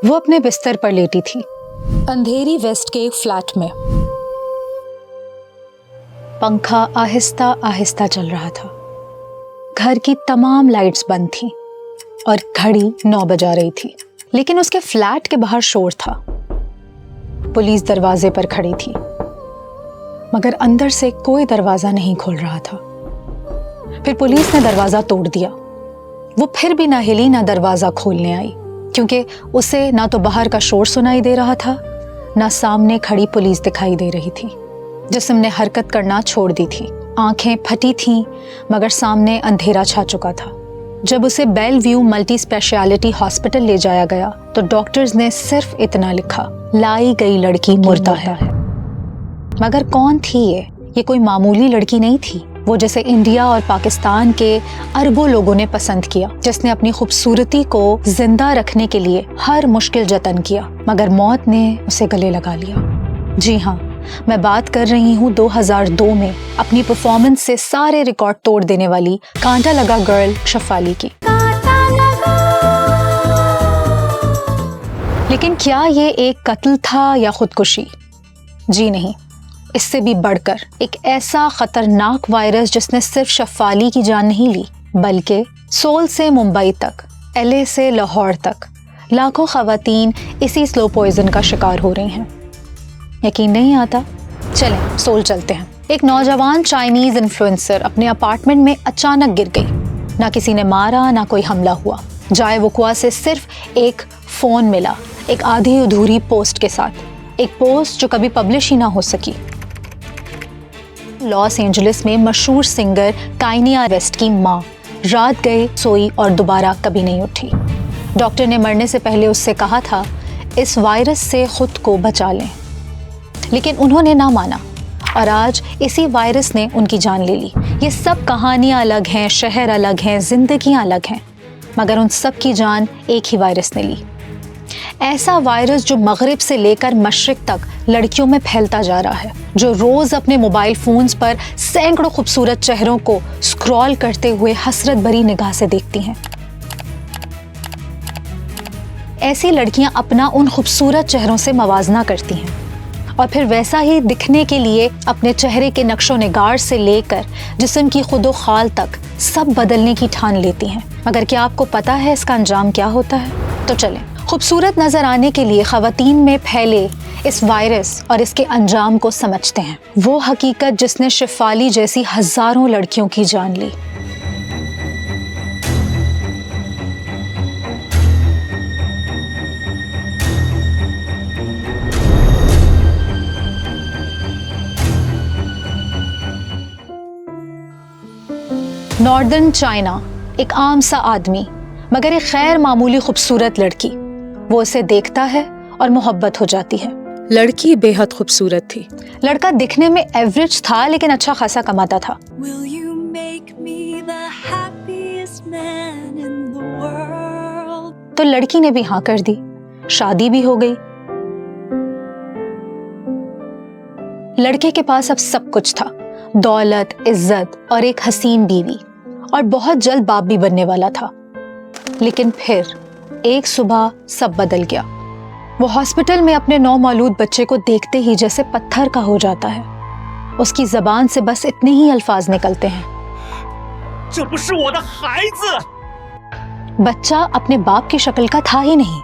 वो अपने बिस्तर पर लेटी थी, अंधेरी वेस्ट के एक फ्लैट में। पंखा आहिस्ता आहिस्ता चल रहा था, घर की तमाम लाइट्स बंद थीं और घड़ी 9 बजा रही थी। लेकिन उसके फ्लैट के बाहर शोर था। पुलिस दरवाजे पर खड़ी थी, मगर अंदर से कोई दरवाजा नहीं खोल रहा था। फिर पुलिस ने दरवाजा तोड़ दिया। वो फिर भी ना हिली ना दरवाजा खोलने आई, क्योंकि उसे ना तो बाहर का शोर सुनाई दे रहा था, ना सामने खड़ी पुलिस दिखाई दे रही थी। जिस्म ने हरकत करना छोड़ दी थी, आंखें फटी थीं, मगर सामने अंधेरा छा चुका था। जब उसे बेलव्यू मल्टी स्पेशलिटी हॉस्पिटल ले जाया गया तो डॉक्टर्स ने सिर्फ इतना लिखा, लाई गई लड़की मुर्दा है। मगर कौन थी ये कोई मामूली लड़की नहीं थी। वो जिसे इंडिया और पाकिस्तान के अरबों लोगों ने पसंद किया, जिसने अपनी खूबसूरती को जिंदा रखने के लिए हर मुश्किल जतन किया, मगर मौत ने उसे गले लगा लिया। जी हाँ, मैं बात कर रही हूँ 2002 में अपनी परफॉर्मेंस से सारे रिकॉर्ड तोड़ देने वाली कांटा लगा गर्ल शफाली की। लेकिन क्या ये एक कत्ल था या खुदकुशी? जी नहीं, इससे भी बढ़कर एक ऐसा खतरनाक वायरस जिसने सिर्फ शफाली की जान नहीं ली, बल्कि सोल से मुंबई तक, LA से लाहौर तक लाखों खवातीन इसी स्लो पॉइजन का शिकार हो रही हैं। यकीन नहीं आता? चलें सोल चलते हैं। एक नौजवान चाइनीज इन्फ्लुएंसर अपने अपार्टमेंट में अचानक गिर गई। ना किसी ने मारा, ना कोई हमला हुआ। जाए वकुआ से सिर्फ एक फोन मिला, एक आधी अधूरी पोस्ट के साथ, एक पोस्ट जो कभी पब्लिश ही ना हो सकी। लॉस एंजलिस में मशहूर सिंगर काइनिया वेस्ट की माँ रात गए सोई और दोबारा कभी नहीं उठी। डॉक्टर ने मरने से पहले उससे कहा था, इस वायरस से खुद को बचा लें, लेकिन उन्होंने ना माना और आज इसी वायरस ने उनकी जान ले ली। ये सब कहानियाँ अलग हैं, शहर अलग हैं, जिंदगियाँ अलग हैं, मगर उन सब की जान एक ही वायरस ने ली। ऐसा वायरस जो मगरिब से लेकर मशरिक तक लड़कियों में फैलता जा रहा है, जो रोज अपने मोबाइल फोन्स पर सैकड़ों खूबसूरत चेहरों को स्क्रॉल करते हुए हसरत भरी निगाह से देखती हैं। ऐसी लड़कियां अपना उन खूबसूरत चेहरों से मवाजना करती हैं और फिर वैसा ही दिखने के लिए अपने चेहरे के नक्शो निगार से लेकर जिस्म की खुदो खाल तक सब बदलने की ठान लेती हैं। मगर क्या आपको पता है इसका अंजाम क्या होता है? तो चलें खूबसूरत नजर आने के लिए खवातीन में फैले इस वायरस और इसके अंजाम को समझते हैं। वो हकीकत जिसने शिफाली जैसी हजारों लड़कियों की जान ली। नॉर्दर्न चाइना, एक आम सा आदमी मगर एक खैर मामूली खूबसूरत लड़की। वो उसे देखता है और मोहब्बत हो जाती है। लड़की बेहद खूबसूरत थी। लड़का दिखने में एवरेज था, लेकिन अच्छा खासा कमाता था। तो लड़की ने भी हाँ कर दी, शादी भी हो गई। लड़के के पास अब सब कुछ था, दौलत, इज्जत और एक हसीन बीवी, और बहुत जल्द बाप भी बनने वाला था। लेकिन फिर एक सुबह सब बदल गया। वो हॉस्पिटल में अपने नौमौलूद बच्चे को देखते ही जैसे पत्थर का हो जाता है। उसकी जबान से बस इतने ही अल्फाज निकलते हैं, बच्चा अपने बाप की शक्ल का था ही नहीं।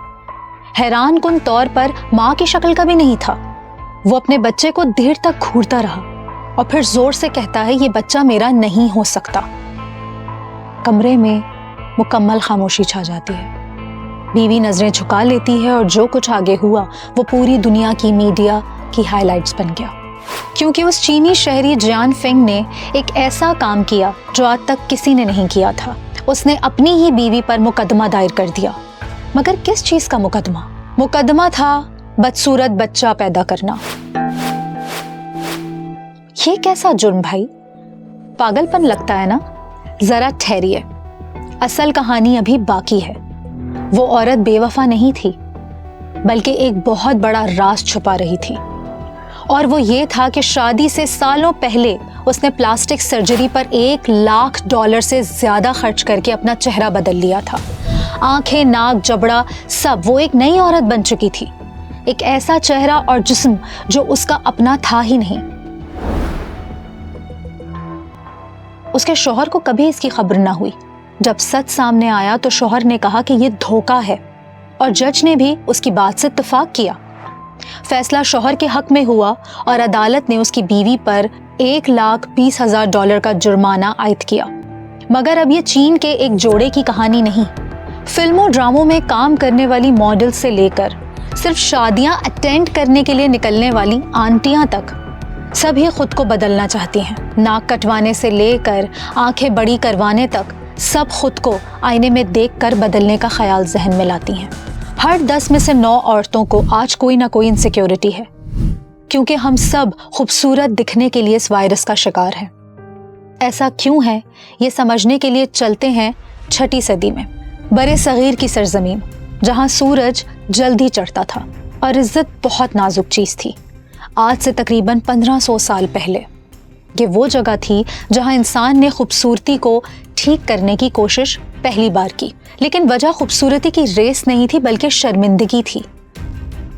हैरान कुन तौर पर माँ की शक्ल का भी नहीं था। वो अपने बच्चे को देर तक घूरता रहा और फिर जोर से कहता है, ये बच्चा मेरा नहीं हो सकता। कमरे में मुकम्मल खामोशी छा जाती है। बीवी नजरें झुका लेती है और जो कुछ आगे हुआ वो पूरी दुनिया की मीडिया की हाइलाइट्स बन गया, क्योंकि उस चीनी शहरी जियान फेंग ने एक ऐसा काम किया जो आज तक किसी ने नहीं किया था। उसने अपनी ही बीवी पर मुकदमा दायर कर दिया। मगर किस चीज का मुकदमा? मुकदमा था बदसूरत बच्चा पैदा करना। ये कैसा जुर्म भाई? पागलपन लगता है ना? जरा ठहरिए, असल कहानी अभी बाकी है। वो औरत बेवफा नहीं थी, बल्कि एक बहुत बड़ा राज छुपा रही थी, और वो ये था कि शादी से सालों पहले उसने प्लास्टिक सर्जरी पर $1 लाख से ज्यादा खर्च करके अपना चेहरा बदल लिया था। आंखें, नाक, जबड़ा, सब वो एक नई औरत बन चुकी थी। एक ऐसा चेहरा और जिस्म जो उसका अपना था ही नहीं। उसके शौहर को कभी इसकी खबर ना हुई। जब सच सामने आया तो शौहर ने कहा कि ये धोखा है और जज ने भी उसकी बात से इत्तेफाक किया। फैसला शौहर के हक में हुआ और अदालत ने उसकी बीवी पर $1,20,000 का जुर्माना आयद किया। मगर अब ये चीन के एक जोड़े की कहानी नहीं। फिल्मों ड्रामों में काम करने वाली मॉडल से लेकर सिर्फ शादियां अटेंड करने के लिए निकलने वाली आंटियां तक सभी खुद को बदलना चाहती हैं। नाक कटवाने से लेकर आंखें बड़ी करवाने तक सब खुद को आईने में देखकर बदलने का ख्याल जहन में लाती हैं। हर 10 में से 9 औरतों को आज कोई ना कोई इनसिक्योरिटी है, क्योंकि हम सब खूबसूरत दिखने के लिए इस वायरस का शिकार हैं। ऐसा क्यों है, ये समझने के लिए चलते हैं 6ठी सदी में, बरे सगीर की सरजमीन, जहां सूरज जल्दी चढ़ता था और इज्जत बहुत नाजुक चीज़ थी। आज से तकरीबन 1500 साल पहले ये वो जगह थी जहां इंसान ने खूबसूरती को ठीक करने की कोशिश पहली बार की। लेकिन वजह खूबसूरती की रेस नहीं थी, बल्कि शर्मिंदगी थी।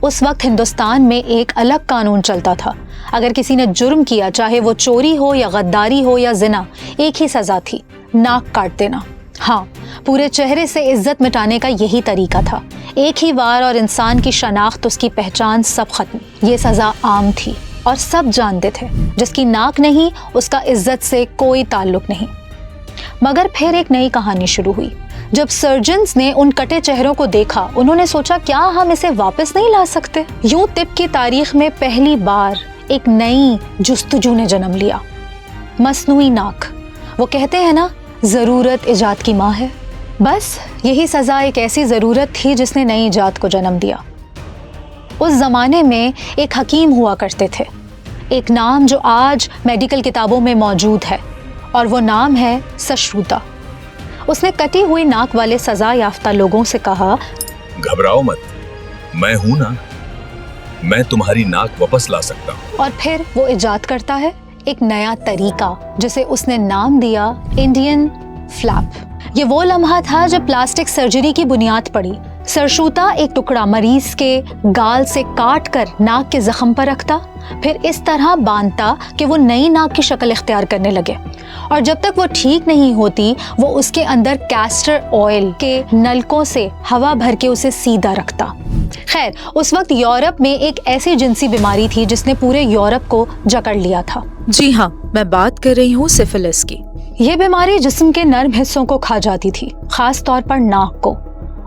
उस वक्त हिंदुस्तान में एक अलग कानून चलता था। अगर किसी ने जुर्म किया, चाहे वो चोरी हो या गद्दारी हो या जिना, एक ही सज़ा थी, नाक काट देना। हाँ, पूरे चेहरे से इज्जत मिटाने का यही तरीका था। एक ही वार और इंसान की शनाख्त, उसकी पहचान सब खत्म। ये सज़ा आम थी और सब जानते थे। जिसकी नाक नहीं, उसका इज्जत से कोई ताल्लुक नहीं। मगर फिर एक नई कहानी शुरू हुई। जब सर्जन्स ने उन कटे चेहरों को देखा, उन्होंने सोचा क्या हम इसे वापस नहीं ला सकते। यूं तिब की तारीख में पहली बार एक नई जुस्तजू ने जन्म लिया, मसनूई नाक। वो कहते हैं ना, ज़रूरत इजाद की माँ है। बस यही सज़ा एक ऐसी ज़रूरत थी जिसने नई इजाद को जन्म दिया। उस ज़माने में एक हकीम हुआ करते थे, एक नाम जो आज मेडिकल किताबों में मौजूद है, और वो नाम है सश्रुता। उसने कटी हुई नाक वाले सज़ा याफ्ता लोगों से कहा, घबराओ मत, मैं हूं ना, मैं तुम्हारी नाक वापस ला सकता हूं। और फिर वो इजाद करता है एक नया तरीका, जिसे उसने नाम दिया इंडियन फ्लैप। ये वो लम्हा था जब प्लास्टिक सर्जरी की बुनियाद पड़ी। सरशूता एक टुकड़ा मरीज के गाल से काट कर नाक के जख्म पर रखता, फिर इस तरह बांधता कि वो नई नाक की शक्ल इख्तियार करने लगे। और जब तक वो ठीक नहीं होती, वो उसके अंदर कैस्टर ऑयल के नलकों से हवा भर के उसे सीधा रखता। खैर, उस वक्त यूरोप में एक ऐसी जिनसी बीमारी थी जिसने पूरे यूरोप को जकड़ लिया था। जी हाँ, मैं बात कर रही हूँ सिफिलिस की। ये बीमारी जिस्म के नर्म हिस्सों को खा जाती थी, खास तौर पर नाक को।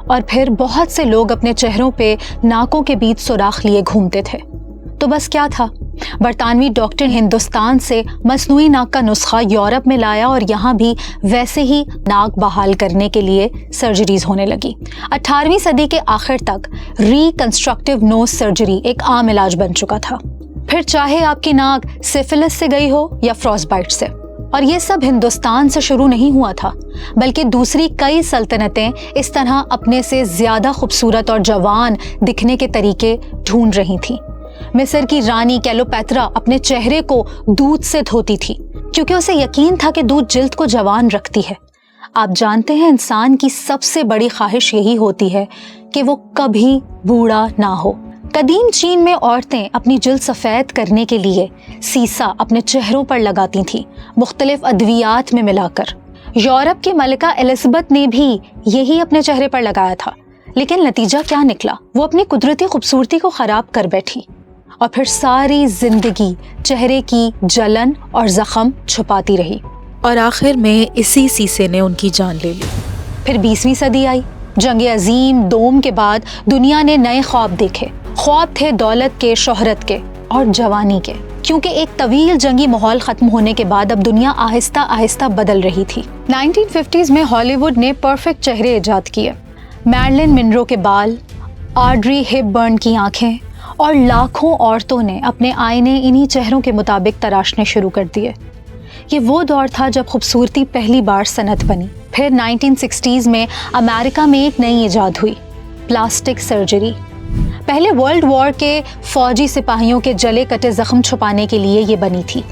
और फिर बहुत से लोग अपने चेहरों पे नाकों के बीच सुराख लिए घूमते थे। तो बस क्या था, बरतानवी डॉक्टर हिंदुस्तान से मसनूई नाक का नुस्खा यूरोप में लाया और यहाँ भी वैसे ही नाक बहाल करने के लिए सर्जरीज होने लगी। 18वीं सदी के आखिर तक रिकंस्ट्रक्टिव नोज सर्जरी एक आम इलाज बन चुका था, फिर चाहे आपकी नाक सिफिलिस से गई हो या फ्रॉस्टबाइट से। और ये सब हिंदुस्तान से शुरू नहीं हुआ था, बल्कि दूसरी कई सल्तनतें इस तरह अपने से ज़्यादा खूबसूरत और जवान दिखने के तरीके ढूंढ रही थीं। मिस्र की रानी क्लेओपेत्रा अपने चेहरे को दूध से धोती थी, क्योंकि उसे यकीन था कि दूध जिल्द को जवान रखती है। आप जानते हैं, इंसान की सबसे बड़ी ख्वाहिश यही होती है कि वो कभी बूढ़ा ना हो। कदीम चीन में औरतें अपनी जिल्द सफ़ेद करने के लिए सीसा अपने चेहरों पर लगाती थीं, मुख्तलिफ अद्वियात में मिलाकर। यूरोप की मलिका एलिज़ाबेथ ने भी यही अपने चेहरे पर लगाया था, लेकिन नतीजा क्या निकला? वो अपनी कुदरती खूबसूरती को ख़राब कर बैठी और फिर सारी जिंदगी चेहरे की जलन और जख्म छुपाती रही। और आखिर में इसी सीसे ने उनकी जान ले ली। फिर 20वीं सदी आई। जंग अजीम दोम के बाद दुनिया ने नए ख्वाब देखे। ख्वाब थे दौलत के, शोहरत के और जवानी के, क्योंकि एक तवील जंगी माहौल ख़त्म होने के बाद अब दुनिया आहिस्ता आहिस्ता बदल रही थी। 1950s में हॉलीवुड ने परफेक्ट चेहरे इजाद किए। मैरिलिन मनरो के बाल, ऑड्री हेपबर्न की आंखें और लाखों औरतों ने अपने आईने इन्हीं चेहरों के मुताबिक तराशने शुरू कर दिए। ये वो दौर था जब खूबसूरती पहली बार सनत बनी। फिर 1960s में अमेरिका में एक नई इजाद हुई, प्लास्टिक सर्जरी। पहले वर्ल्ड वॉर के फौजी सिपाहियों के जले कटे जख्म छुपाने के लिए ये बनी थी।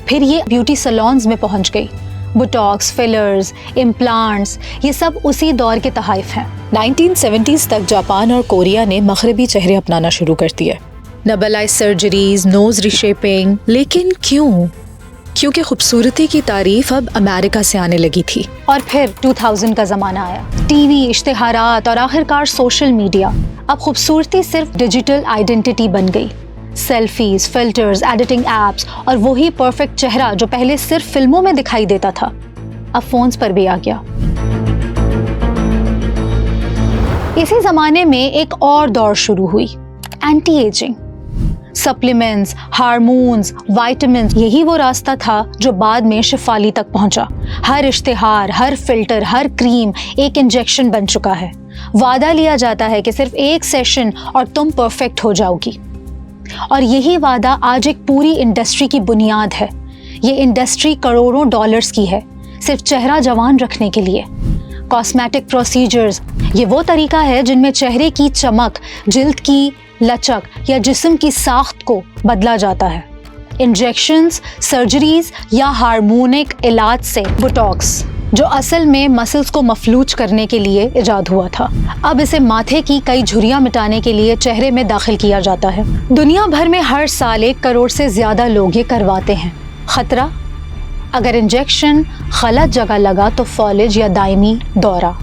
फिर ये ब्यूटी सैलून्स में पहुंच गई। बोटॉक्स, फिलर्स, इम्प्लांट्स, ये सब उसी दौर के तहाइफ हैं। 1970s तक जापान और कोरिया ने मगरबी चेहरे अपनाना शुरू कर दिए। नबलाइज सर्जरीज, नोज रिशेपिंग। लेकिन क्यों? क्योंकि खूबसूरती की तारीफ अब अमेरिका से आने लगी थी। और फिर 2000 का ज़माना आया, टीवी, इश्तिहारात और आखिरकार सोशल मीडिया। अब खूबसूरती सिर्फ डिजिटल आइडेंटिटी बन गई। सेल्फीज, फिल्टर्स, एडिटिंग एप्स और वही परफेक्ट चेहरा जो पहले सिर्फ फिल्मों में दिखाई देता था, अब फोन्स पर भी आ गया। इसी ज़माने में एक और दौर शुरू हुई, anti ageing. Supplements, hormones, vitamins, यही वो रास्ता था जो बाद में शिफाली तक पहुंचा। हर इश्तिहार, हर फिल्टर, हर क्रीम एक इंजेक्शन बन चुका है। वादा लिया जाता है कि सिर्फ एक सेशन और तुम परफेक्ट हो जाओगी। और यही वादा आज एक पूरी इंडस्ट्री की बुनियाद है। ये इंडस्ट्री करोड़ों डॉलर्स की है, सिर्फ चेहरा जवान रखने के लिए। कॉस्मेटिक प्रोसीजर्स, ये वो तरीका है जिनमें चेहरे की चमक, जिल्द की लचक या जिस्म की साख्त को बदला जाता है। इंजेक्शंस, सर्जरीज या हार्मोनिक इलाज से बोटॉक्स, जो असल में मसल्स को मफलूज करने के लिए इजाद हुआ था, अब इसे माथे की कई झुर्रियां मिटाने के लिए चेहरे में दाखिल किया जाता है। दुनिया भर में हर साल 1 करोड़ से ज़्यादा लोग ये करवाते हैं। खतरा, अगर इंजेक्शन गलत जगह लगा तो फॉलेज या दायमी दौरा।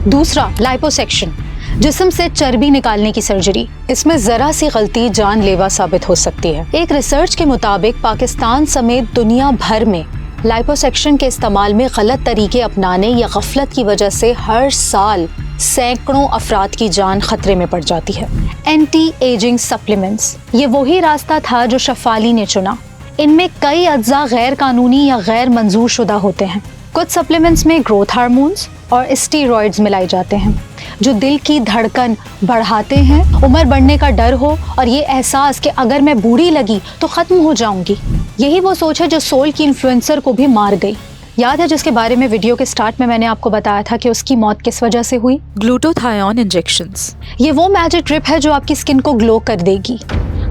दूसरा, लाइपोसेक्शन, जिस्म से चर्बी निकालने की सर्जरी। इसमें ज़रा सी गलती जानलेवा साबित हो सकती है। एक रिसर्च के मुताबिक पाकिस्तान समेत दुनिया भर में लाइपोसेक्शन के इस्तेमाल में गलत तरीके अपनाने या गफलत की वजह से हर साल सैकड़ों अफराद की जान खतरे में पड़ जाती है। एंटी एजिंग सप्लीमेंट्स, ये वही रास्ता था जो शफाली ने चुना। इनमें कई अज्जा गैर कानूनी या गैर मंजूर शुदा होते हैं। कुछ सप्लीमेंट्स में ग्रोथ हार्मोन्स और स्टीरॉयड्स मिलाए जाते हैं जो दिल की धड़कन बढ़ाते हैं, उम्र बढ़ने का डर हो और ये एहसास कि अगर मैं बूढ़ी लगी तो ख़त्म हो जाऊंगी। यही वो सोच है जो सोल की इन्फ्लुएंसर को भी मार गई। याद है जिसके बारे में वीडियो के स्टार्ट में मैंने आपको बताया था कि उसकी मौत किस वजह से हुई? Glutathione injections. ये वो मैजिक ट्रिप है जो आपकी स्किन को ग्लो कर देगी,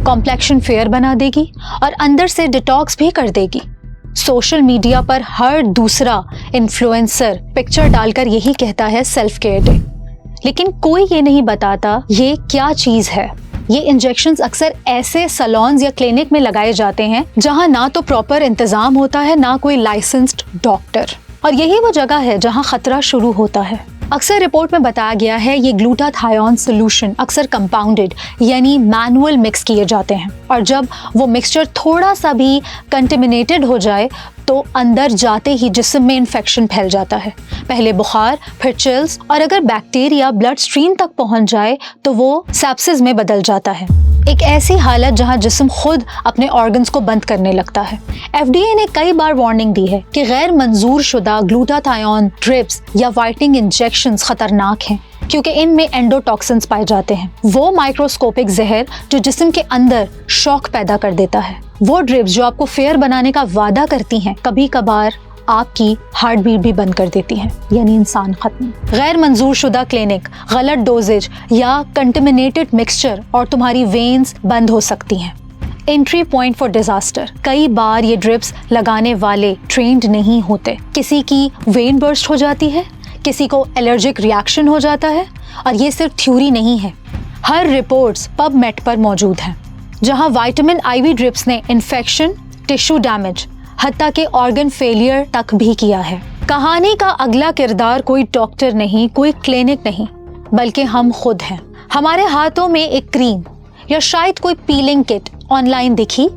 कॉम्प्लेक्शन फेयर बना देगी और अंदर से डिटॉक्स भी कर देगी। सोशल मीडिया पर हर दूसरा इन्फ्लुएंसर पिक्चर डालकर यही कहता है सेल्फ केयर डे, लेकिन कोई ये नहीं बताता ये क्या चीज़ है। ये इंजेक्शंस अक्सर ऐसे सैलून्स या क्लिनिक में लगाए जाते हैं जहां ना तो प्रॉपर इंतजाम होता है, ना कोई लाइसेंस्ड डॉक्टर, और यही वो जगह है जहां खतरा शुरू होता है। अक्सर रिपोर्ट में बताया गया है ये ग्लूटाथायोन सोल्यूशन अक्सर कंपाउंडेड यानी मैनुअल मिक्स किए जाते हैं, और जब वो मिक्सचर थोड़ा सा भी कंटेमिनेटेड हो जाए तो अंदर जाते ही जिस्म में इन्फेक्शन फैल जाता है। पहले बुखार, फिर चिल्स, और अगर बैक्टीरिया ब्लड स्ट्रीम तक पहुंच जाए तो वो सेप्सिस में बदल जाता है, एक ऐसी हालत जहां जिस्म खुद अपने ऑर्गन्स को बंद करने लगता है। FDA ने कई बार वार्निंग दी है कि गैर मंजूर शुदा ग्लूटाथायोन ड्रिप्स या वाइटनिंग इंजेक्शंस खतरनाक हैं क्योंकि इनमें एंडोटॉक्सिन्स पाए जाते हैं, वो माइक्रोस्कोपिक जहर जो जिस्म के अंदर शॉक पैदा कर देता है। वो ड्रिप्स जो आपको फेयर बनाने का वादा करती हैं, कभी कभार आपकी हार्ट बीट भी बंद कर देती हैं, यानी इंसान खत्म। गैर मंजूर शुदा क्लिनिक, गलत डोजेज या कंटेमिनेटेड मिक्सचर और तुम्हारी वेन्स बंद हो सकती हैं। Entry point for disaster. कई बार ये ड्रिप्स लगाने वाले ट्रेंड नहीं होते, किसी की वेन बर्स्ट हो जाती है, किसी को एलर्जिक रिएक्शन हो जाता है, और ये सिर्फ थ्योरी नहीं है, हर रिपोर्ट्स पबमेड पर मौजूद हैं, जहां विटामिन IV ड्रिप्स ने इन्फेक्शन, टिश्यू डैमेज, हत्ता के ऑर्गन फेलियर तक भी किया है। कहानी का अगला किरदार कोई डॉक्टर नहीं, कोई क्लिनिक नहीं, बल्कि हम खुद हैं। हमारे हाथों में एक क्रीम या शायद कोई पीलिंग किट ऑनलाइन दिखी,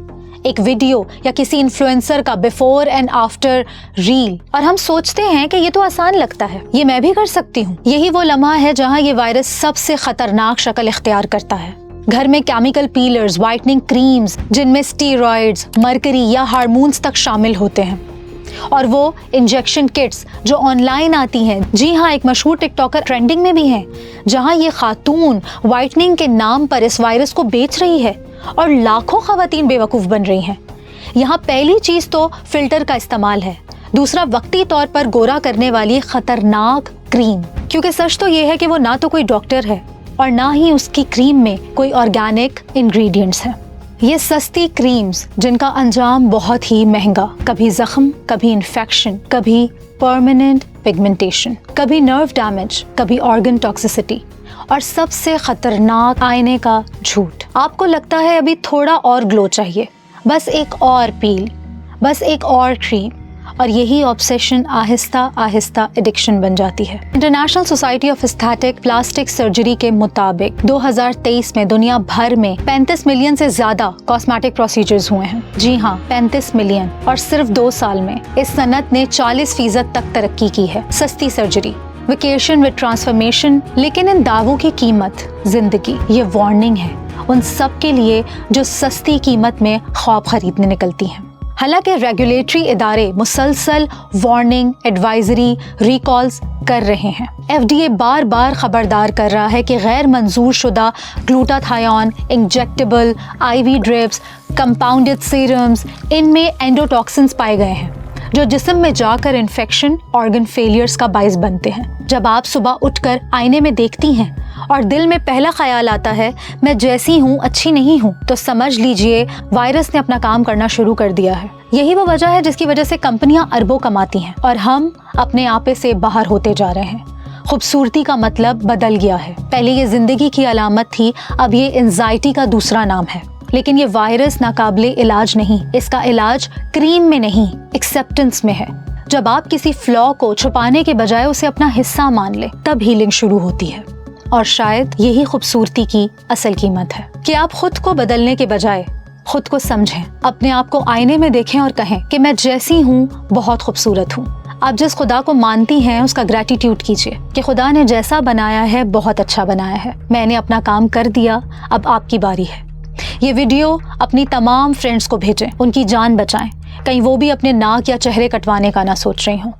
एक वीडियो या किसी इन्फ्लुएंसर का बिफोर एंड आफ्टर रील, और हम सोचते हैं कि ये तो आसान लगता है, ये मैं भी कर सकती हूँ। यही वो लम्हा है जहाँ ये वायरस सबसे खतरनाक शक्ल इख्तियार करता है। घर में केमिकल पीलर्स, वाइटनिंग क्रीम्स जिनमें स्टीरॉयड्स, मरकरी या हार्मोन्स तक शामिल होते हैं, और वो इंजेक्शन किट्स जो ऑनलाइन आती हैं। जी हाँ, एक मशहूर टिकटॉकर ट्रेंडिंग में भी हैं, जहाँ ये खातून वाइटनिंग के नाम पर इस वायरस को बेच रही है और लाखों खवातीन बेवकूफ़ बन रही हैं। यहाँ पहली चीज़ तो फिल्टर का इस्तेमाल है, दूसरा वक्ती तौर पर गोरा करने वाली खतरनाक क्रीम, क्योंकि सच तो ये है कि वो ना तो कोई डॉक्टर है और ना ही उसकी क्रीम में कोई ऑर्गेनिक इंग्रेडिएंट्स हैं। ये सस्ती क्रीम्स जिनका अंजाम बहुत ही महंगा, कभी जख्म, कभी इन्फेक्शन, कभी परमानेंट पिगमेंटेशन, कभी नर्व डैमेज, कभी ऑर्गन टॉक्सिसिटी और सबसे खतरनाक आईने का झूठ। आपको लगता है अभी थोड़ा और ग्लो चाहिए, बस एक और पील, बस एक और क्रीम, और यही ऑब्सेशन आहिस्ता आहिस्ता एडिक्शन बन जाती है। International society of aesthetic plastic surgery के मुताबिक 2023 में दुनिया भर में 35 मिलियन से ज्यादा कॉस्मेटिक प्रोसीजर्स हुए हैं। जी हाँ, 35 मिलियन, और सिर्फ 2 साल में इस सनत ने 40% तक तरक्की की है। सस्ती सर्जरी, वेकेशन विद ट्रांसफॉर्मेशन, लेकिन इन दावों की कीमत जिंदगी। ये वार्निंग है उन सब के लिए जो सस्ती कीमत में ख्वाब खरीदने निकलती हैं। हालांकि रेगुलेटरी इदारे मुसलसल वार्निंग, एडवाइजरी, रिकॉल्स कर रहे हैं। FDA बार बार खबरदार कर रहा है कि गैर मंजूर शुदा glutathione, injectable, IV drips, compounded serums, इनमें एंडोटॉक्सिन्स पाए गए हैं जो जिस्म में जाकर इन्फेक्शन, ऑर्गन फेलियर्स का बाइस बनते हैं। जब आप सुबह उठकर आईने में देखती हैं और दिल में पहला ख्याल आता है मैं जैसी हूँ अच्छी नहीं हूँ, तो समझ लीजिए वायरस ने अपना काम करना शुरू कर दिया है। यही वो वजह है जिसकी वजह से कंपनियां अरबों कमाती हैं और हम अपने आपे से बाहर होते जा रहे हैं। खूबसूरती का मतलब बदल गया है। पहले ये जिंदगी की अलामत थी, अब ये एंजाइटी का दूसरा नाम है। लेकिन ये वायरस नाकाबिले इलाज नहीं, इसका इलाज क्रीम में नहीं, एक्सेप्टेंस में है। जब आप किसी फ्लॉ को छुपाने के बजाय उसे अपना हिस्सा मान ले, तब हीलिंग शुरू होती है। और शायद यही खूबसूरती की असल कीमत है कि आप खुद को बदलने के बजाय खुद को समझें, अपने आप को आईने में देखें और कहें कि मैं जैसी हूँ बहुत खूबसूरत हूँ। आप जिस खुदा को मानती हैं उसका ग्रैटिट्यूड कीजिए कि खुदा ने जैसा बनाया है बहुत अच्छा बनाया है। मैंने अपना काम कर दिया, अब आपकी बारी है। ये वीडियो अपनी तमाम फ्रेंड्स को भेजें, उनकी जान बचाएं, कहीं वो भी अपने नाक या चेहरे कटवाने का ना सोच रही हों।